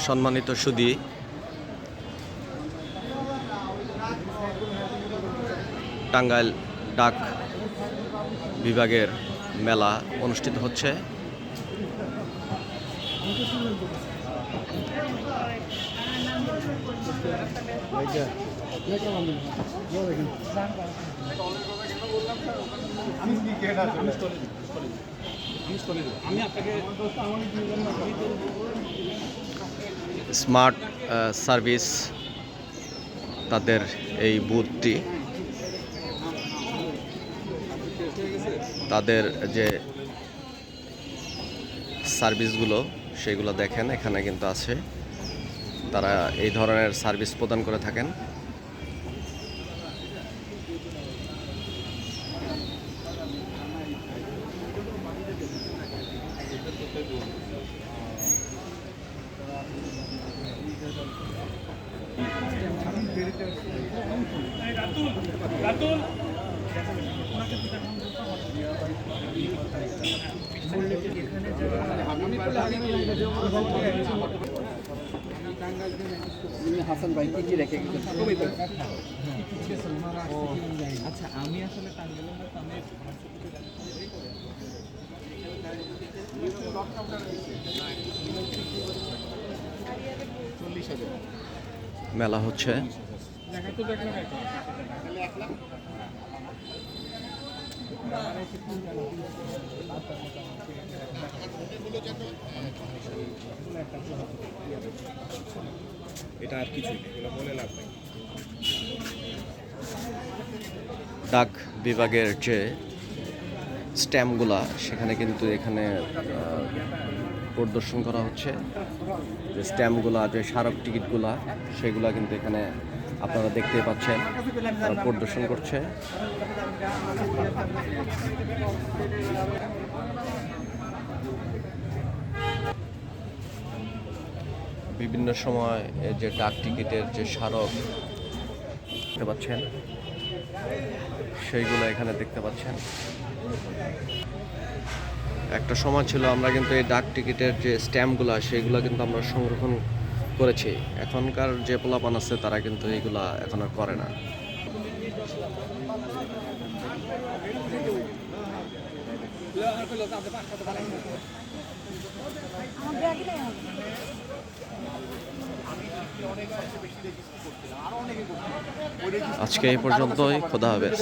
সম্মানিত সুধী, টাঙ্গাইল ডাক বিভাগের মেলা অনুষ্ঠিত হচ্ছে। স্মার্ট সার্ভিস তাদের এই বুথটি, তাদের যে সার্ভিসগুলো সেগুলো দেখেন এখানে কিন্তু আছে। তারা এই ধরনের সার্ভিস প্রদান করে থাকেন। হাসান ভাই কি রেখে আচ্ছা, আমি আসলে মেলা হচ্ছে। এটা আর কিছুই এগুলো বলে লাভ নেই। ডাক বিভাগের যে স্ট্যাম্পগুলা সেখানে কিন্তু এখানে প্রদর্শন করা হচ্ছে। যে স্ট্যাম্পগুলা, যে স্মারক টিকিটগুলা, সেগুলা কিন্তু এখানে আপনারা দেখতে পাচ্ছেন তারা প্রদর্শন করছে। বিভিন্ন সময় যে ডাক টিকিটের যে স্মারক দেখতে পাচ্ছেন সেইগুলো এখানে দেখতে পাচ্ছেন। একটা সময় ছিল আমরা কিন্তু এই ডাক টিকিটের যে স্ট্যাম্পগুলো সেইগুলো কিন্তু আমরা সংরক্ষণ করেছি। এখনকার যে পোলাপান আছে তারা কিন্তু এইগুলা এখন আর করে না। আজকে এই পর্যন্তই। খোদা হাফেজ।